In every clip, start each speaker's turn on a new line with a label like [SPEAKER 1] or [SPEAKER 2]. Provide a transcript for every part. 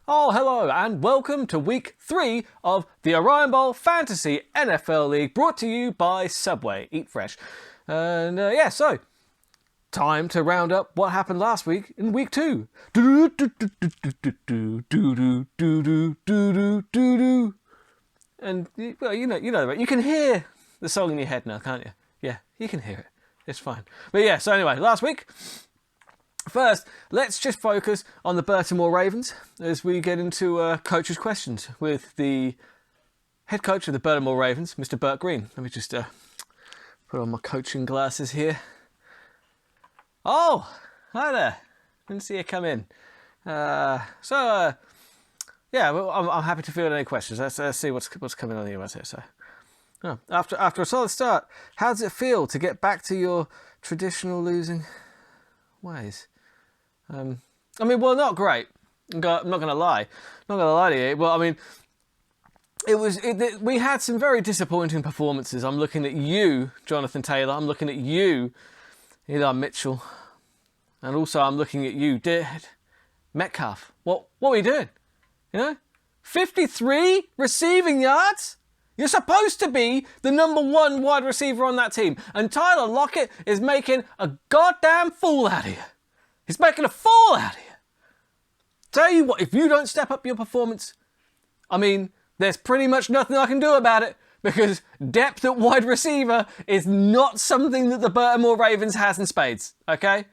[SPEAKER 1] Oh, hello, and welcome to week 3 of the Orion Bowl Fantasy NFL League, brought to you by Subway. Eat fresh. And so time to round up what happened last week in week 2. And well, you know, you can hear the song in your head now, can't you? Yeah, you can hear it. It's fine. But yeah, so anyway, last week. First, let's just focus on the Baltimore Ravens as we get into coaches' questions with the head coach of the Baltimore Ravens, Mr. Burt Green. Let me just put on my coaching glasses here. Oh, hi there. Didn't see you come in. Yeah, well, I'm happy to field any questions. Let's see what's coming on the US here. So, after a solid start, how does it feel to get back to your traditional losing ways? Well, not great. I'm not going to lie. Not going to lie to you. Well, I mean, we had some very disappointing performances. I'm looking at you, Jonathan Taylor. I'm looking at you, Eli Mitchell. And also I'm looking at you, Metcalf. What were you doing? 53 receiving yards? You're supposed to be the number 1 wide receiver on that team. And Tyler Lockett is making a goddamn fool out of you. He's making a fool out of you. Tell you what, if you don't step up your performance, there's pretty much nothing I can do about it, because depth at wide receiver is not something that the Baltimore Ravens has in spades, okay?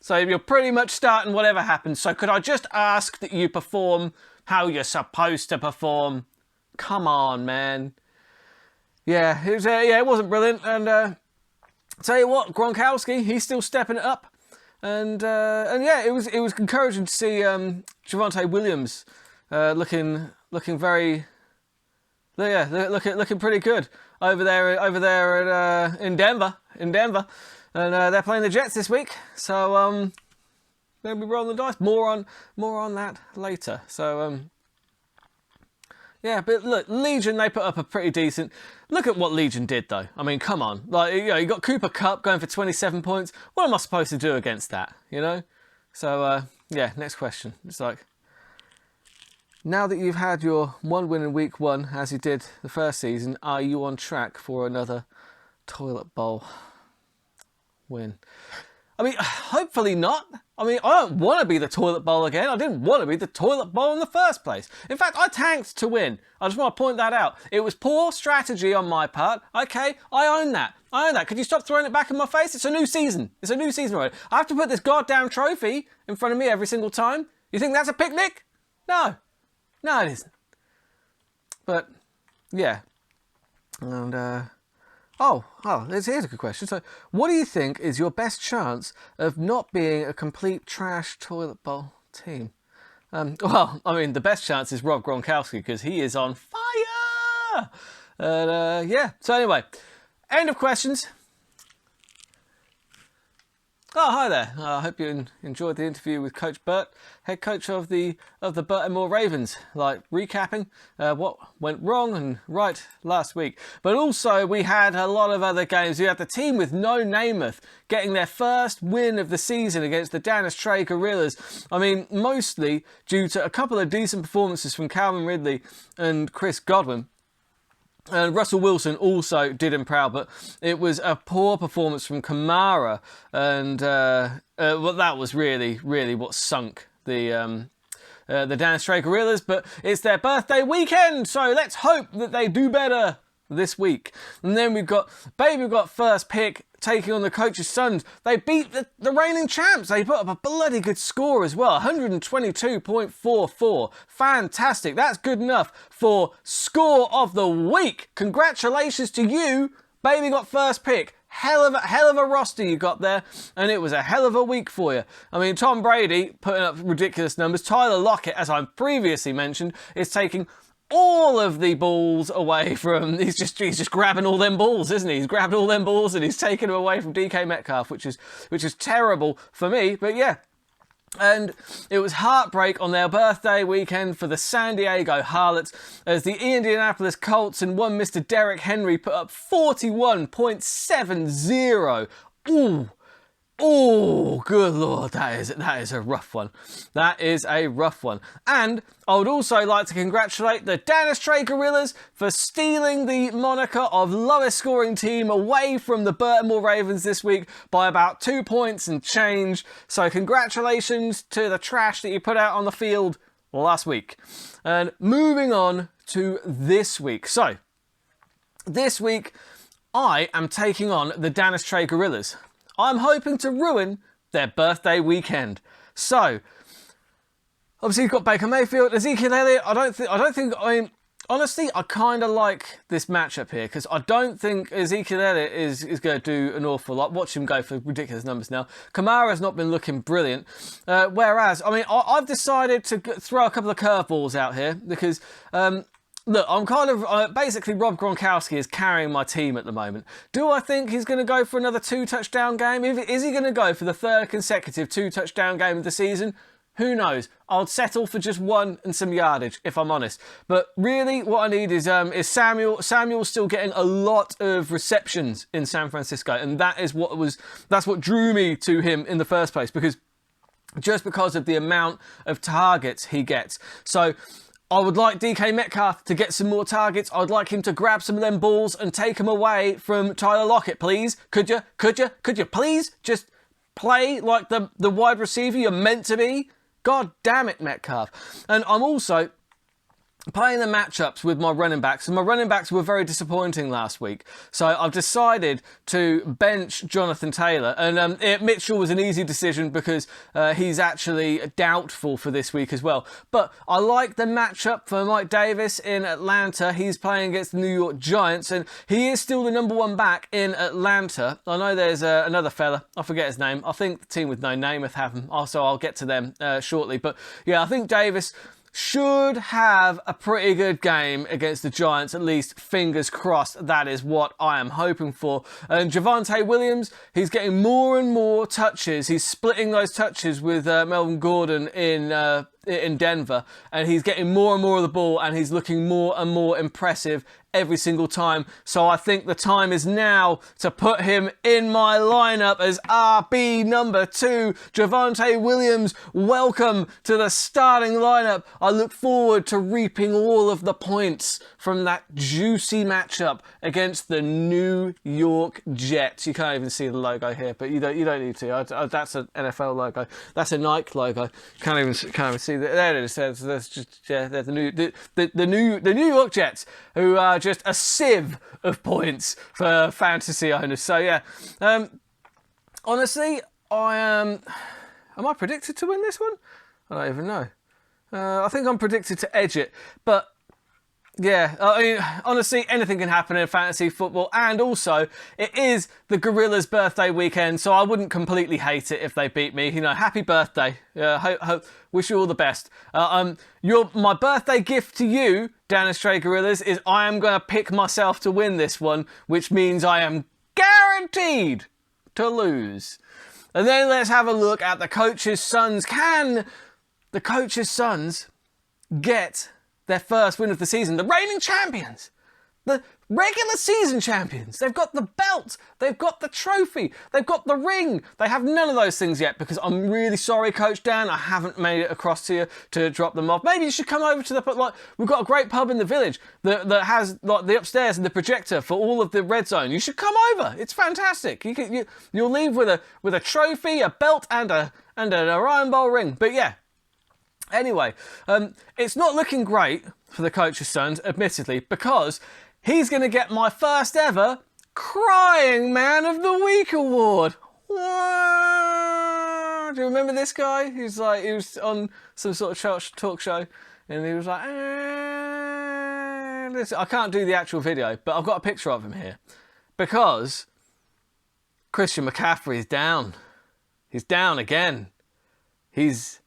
[SPEAKER 1] So you're pretty much starting whatever happens. So could I just ask that you perform how you're supposed to perform? Come on, man. Yeah, it wasn't brilliant. And tell you what, Gronkowski, he's still stepping it up. And it was encouraging to see Javonte Williams looking pretty good over there in Denver, and they're playing the Jets this week, so maybe rolling the dice. More on that later. So but look, Legion, they put up a pretty decent. Look at what Legion did, though. I mean, come on. You got Cooper Kupp going for 27 points. What am I supposed to do against that, So, next question. It's like, now that you've had your 1 win in week 1, as you did the first season, are you on track for another toilet bowl win? Hopefully not. I don't want to be the toilet bowl again. I didn't want to be the toilet bowl in the first place. In fact, I tanked to win. I just want to point that out. It was poor strategy on my part. Okay, I own that. Could you stop throwing it back in my face? It's a new season. Already. I have to put this goddamn trophy in front of me every single time. You think that's a picnic? No, it isn't. But, yeah. And, here's a good question. So, what do you think is your best chance of not being a complete trash toilet bowl team? The best chance is Rob Gronkowski, because he is on fire! So anyway, end of questions. Oh, hi there. I hope you enjoyed the interview with Coach Burt, head coach of the Baltimore Ravens, recapping what went wrong and right last week. But also we had a lot of other games. We had the team with no Namath getting their first win of the season against the Dallas Trey Gorillas. Mostly due to a couple of decent performances from Calvin Ridley and Chris Godwin. And Russell Wilson also did him proud, but it was a poor performance from Kamara, and that was really what sunk the Dallas Trey Gorillas. But it's their birthday weekend, so let's hope that they do better this week. And then we've got first pick taking on the coach's sons. They beat the reigning champs. They put up a bloody good score as well, 122.44. Fantastic. That's good enough for score of the week. Congratulations to you. Baby got first pick. Hell of a roster you got there, and it was a hell of a week for you. Tom Brady putting up ridiculous numbers. Tyler Lockett, as I previously mentioned, is taking all of the balls away from, he's just grabbing all them balls, isn't he? He's grabbed all them balls and he's taken them away from DK Metcalf, which is terrible for me, but yeah. And it was heartbreak on their birthday weekend for the San Diego Harlots as the Iaindionapolis Colts and one Mr. Derrick Henry put up 41.70. Ooh, Oh, good Lord, that is a rough one. That is a rough one. And I would also like to congratulate the Dennis Trey Gorillas for stealing the moniker of lowest scoring team away from the Baltimore Ravens this week by about 2 points and change. So congratulations to the trash that you put out on the field last week. And moving on to this week. So, this week, I am taking on the Dennis Trey Gorillas. I'm hoping to ruin their birthday weekend. So, obviously you've got Baker Mayfield, Ezekiel Elliott. Honestly, I kind of like this matchup here because I don't think Ezekiel Elliott is going to do an awful lot. Watch him go for ridiculous numbers now. Kamara's not been looking brilliant. Whereas, I've decided to throw a couple of curveballs out here because... look, I'm kind of... basically, Rob Gronkowski is carrying my team at the moment. Do I think he's going to go for another 2-touchdown game? Is he going to go for the third consecutive 2-touchdown game of the season? Who knows? I'll settle for just one and some yardage, if I'm honest. But really, what I need is Samuel. Samuel's still getting a lot of receptions in San Francisco, and that's what drew me to him in the first place, because of the amount of targets he gets. So I would like DK Metcalf to get some more targets. I'd like him to grab some of them balls and take them away from Tyler Lockett, please. Could you please just play like the wide receiver you're meant to be? God damn it, Metcalf. And I'm also playing the matchups with my running backs, and my running backs were very disappointing last week. So I've decided to bench Jonathan Taylor, and Mitchell was an easy decision because he's actually doubtful for this week as well. But I like the matchup for Mike Davis in Atlanta. He's playing against the New York Giants, and he is still the number one back in Atlanta. I know there's another fella, I forget his name. I think the team with no name have him. Also, I'll get to them shortly. But yeah, I think Davis should have a pretty good game against the Giants, at least fingers crossed. That is what I am hoping for. And Javonte Williams, he's getting more and more touches. He's splitting those touches with Melvin Gordon in Denver, and he's getting more and more of the ball, and he's looking more and more impressive every single time. So I think the time is now to put him in my lineup as RB number 2. Javonte Williams, welcome to the starting lineup. I look forward to reaping all of the points from that juicy matchup against the New York Jets. You can't even see the logo here, but you don't need to. That's an NFL logo. That's a Nike logo. Can't even see that. There it is. There's just there's the New York Jets, who are just a sieve of points for fantasy owners. So yeah, honestly, am I predicted to win this one? I don't even know. I think I'm predicted to edge it, but yeah, I mean, honestly, anything can happen in fantasy football, and also, it is the Gorillas' birthday weekend, so I wouldn't completely hate it if they beat me. You know, happy birthday. Wish you all the best. My birthday gift to you, Dennis Trey Gorillas, is I am going to pick myself to win this one, which means I am guaranteed to lose. And then let's have a look at the coach's sons. Can the coach's sons get their first win of the season? The reigning champions, the regular season champions. They've got the belt, they've got the trophy, they've got the ring. They have none of those things yet, because I'm really sorry, Coach Dan, I haven't made it across to you to drop them off. Maybe you should come over to we've got a great pub in the village that has like the upstairs and the projector for all of the red zone. You should come over. It's fantastic. You'll leave with a trophy, a belt, and an Orion Bowl ring. But yeah. Anyway, it's not looking great for the coach's sons, admittedly, because he's going to get my first ever Crying Man of the Week award. What? Do you remember this guy? He was on some sort of talk show, and he was like, I can't do the actual video, but I've got a picture of him here, because Christian McCaffrey is down. He's down again. He's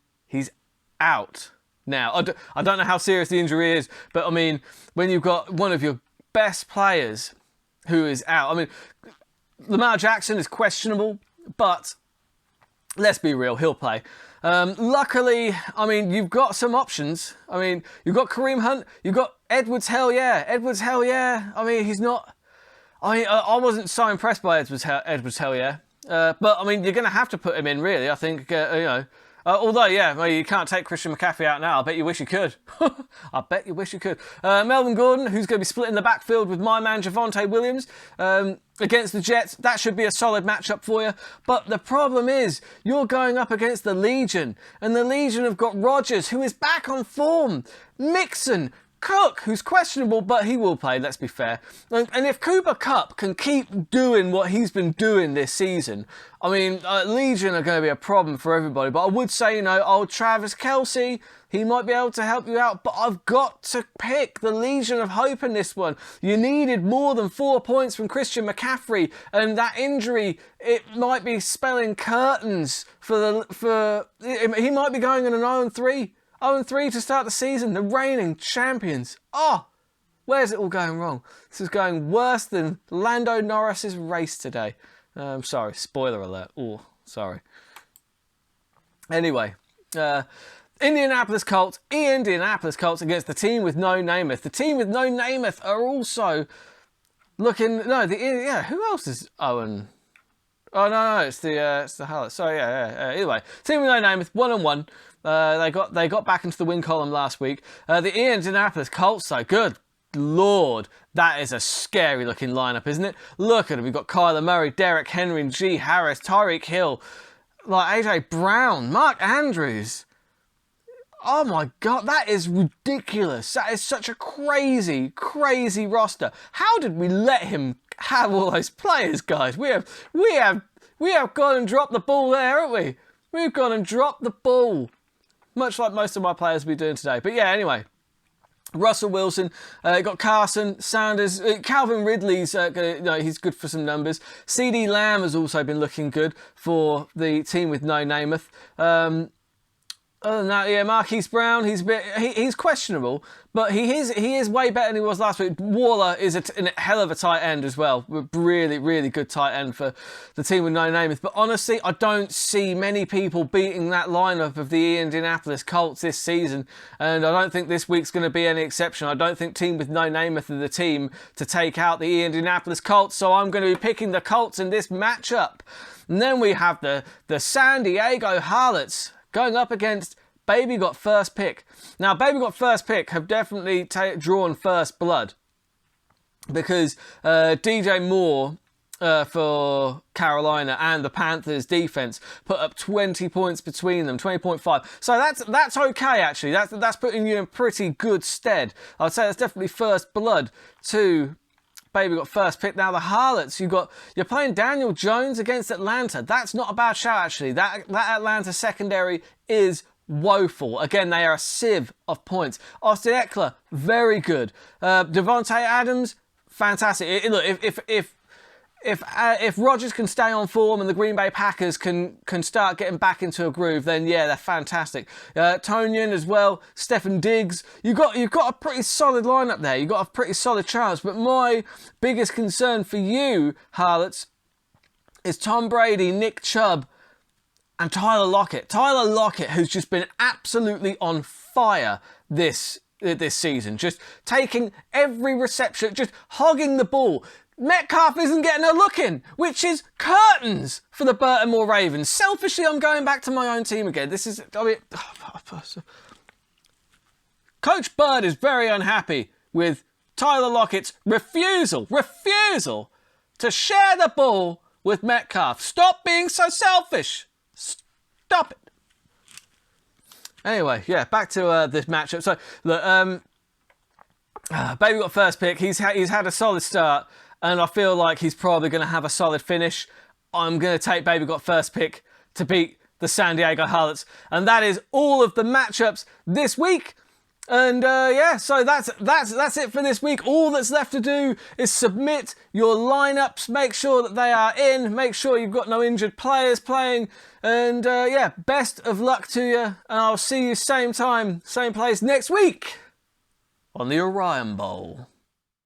[SPEAKER 1] out now. I don't know how serious the injury is, but I mean, when you've got one of your best players who is out, I mean, Lamar Jackson is questionable, but let's be real, he'll play. Luckily, I mean, you've got some options. I mean, you've got Kareem Hunt, you've got Edwards, hell yeah. I mean, he's not... I wasn't so impressed by Edwards, hell yeah. But I mean, you're going to have to put him in, really. I think although, yeah, well, you can't take Christian McCaffrey out now. I bet you wish you could. I bet you wish you could. Melvin Gordon, who's going to be splitting the backfield with my man Javonte Williams against the Jets. That should be a solid matchup for you. But the problem is, you're going up against the Legion. And the Legion have got Rodgers, who is back on form. Mixon, Cook, who's questionable, but he will play, let's be fair. And if Cooper Kupp can keep doing what he's been doing this season, I mean, Legion are going to be a problem for everybody. But I would say, old Travis Kelce, he might be able to help you out. But I've got to pick the Legion of Hope in this one. You needed more than 4 points from Christian McCaffrey. And that injury, it might be spelling curtains he might be going on an 0-3. 0-3 to start the season, the reigning champions. Oh, where's it all going wrong? This is going worse than Lando Norris's race today. Sorry, spoiler alert. Oh, sorry. Anyway, Indianapolis Colts against the team with no Namath. The team with no Namath are also looking. Who else is Owen? Oh no, it's the Harlots. Sorry, yeah. Anyway, team with no Namath, 1-1. They got back into the win column last week. The Indianapolis Colts, though, good Lord, that is a scary looking lineup, isn't it? Look at it. We've got Kyler Murray, Derrick Henry, G. Harris, Tyreek Hill, like AJ Brown, Mark Andrews. Oh my God, that is ridiculous. That is such a crazy, crazy roster. How did we let him have all those players, guys? We have gone and dropped the ball there, haven't we? We've gone and dropped the ball. Much like most of my players will be doing today. But yeah, anyway. Russell Wilson, got Carson, Sanders, Calvin Ridley's, he's good for some numbers. CD Lamb has also been looking good for the team with no Namath. Other than that, yeah, Marquise Brown, he's questionable, but he is way better than he was last week. Waller is a hell of a tight end as well. Really, really good tight end for the team with no Namath. But honestly, I don't see many people beating that lineup of the Indianapolis Colts this season, and I don't think this week's going to be any exception. I don't think team with no Namath are the team to take out the Indianapolis Colts, so I'm going to be picking the Colts in this matchup. And then we have the San Diego Harlots going up against Baby Got First Pick. Now, Baby Got First Pick have definitely drawn first blood because DJ Moore for Carolina and the Panthers defense put up 20 points between them, 20.5. So that's okay, actually. That's putting you in pretty good stead. I'd say that's definitely first blood to Baby Got First Pick. Now the Harlots, you're playing Daniel Jones against Atlanta. That's not a bad shout, actually. That Atlanta secondary is woeful. Again, they are a sieve of points. Austin Eckler, very good. Devontae Adams, fantastic. Look, if Rodgers can stay on form and the Green Bay Packers can start getting back into a groove, then yeah, they're fantastic. Tonyan as well, Stefan Diggs. You've got a pretty solid lineup there. You've got a pretty solid chance. But my biggest concern for you, Harlots, is Tom Brady, Nick Chubb, and Tyler Lockett. Tyler Lockett, who's just been absolutely on fire this season, just taking every reception, just hogging the ball. Metcalf isn't getting a look in, which is curtains for the Baltimore Ravens. Selfishly, I'm going back to my own team again. Coach Burt is very unhappy with Tyler Lockett's refusal to share the ball with Metcalf. Stop being so selfish. Stop it. Anyway, yeah, back to this matchup. So, look, Baby Got First Pick. He's had a solid start, and I feel like he's probably going to have a solid finish. I'm going to take Baby Got First Pick to beat the San Diego Harlots. And that is all of the matchups this week. And yeah, so that's it for this week. All that's left to do is submit your lineups, make sure that they are in, make sure you've got no injured players playing. And yeah, best of luck to you. And I'll see you same time, same place next week on the Orion Bowl.